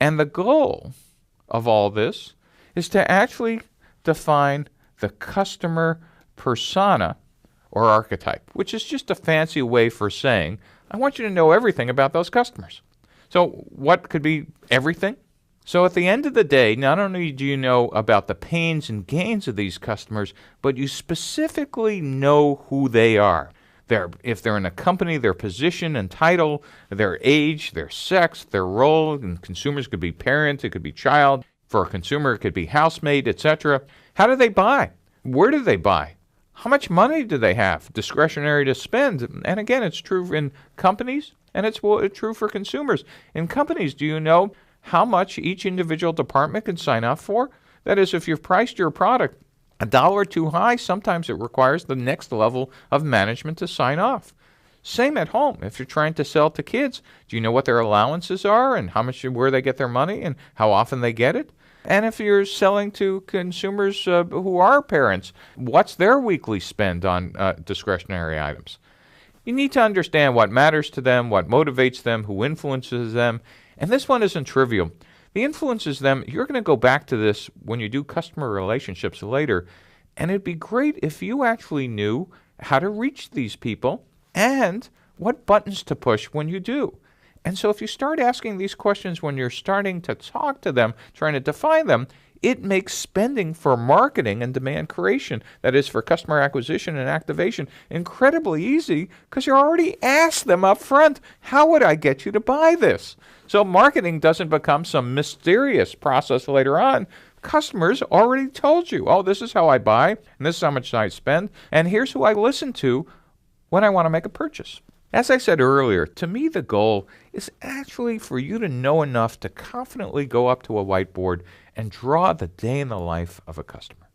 And the goal of all this is to actually define the customer persona or archetype, which is just a fancy way for saying, I want you to know everything about those customers. So what could be everything? So at the end of the day, not only do you know about the pains and gains of these customers, but you specifically know who they are. If they're in a company, their position and title, their age, their sex, their role, and consumers could be parent, it could be child. For a consumer, it could be housemate, etc. How do they buy? Where do they buy? How much money do they have discretionary to spend? And again, it's true in companies, and it's true for consumers. In companies, do you know how much each individual department can sign up for? That is, if you've priced your product $1 too high, sometimes it requires the next level of management to sign off. Same at home. If you're trying to sell to kids, do you know what their allowances are and where they get their money and how often they get it? And if you're selling to consumers who are parents, what's their weekly spend on discretionary items? You need to understand what matters to them, what motivates them, who influences them. And this one isn't trivial. The influences them, you're going to go back to this when you do customer relationships later, and it'd be great if you actually knew how to reach these people and what buttons to push when you do. And so if you start asking these questions when you're starting to talk to them, trying to define them, it makes spending for marketing and demand creation, that is for customer acquisition and activation, incredibly easy because you already asked them up front, how would I get you to buy this? So marketing doesn't become some mysterious process later on. Customers already told you, oh, this is how I buy, and this is how much I spend, and here's who I listen to when I want to make a purchase. As I said earlier, to me the goal is actually for you to know enough to confidently go up to a whiteboard and draw the day in the life of a customer.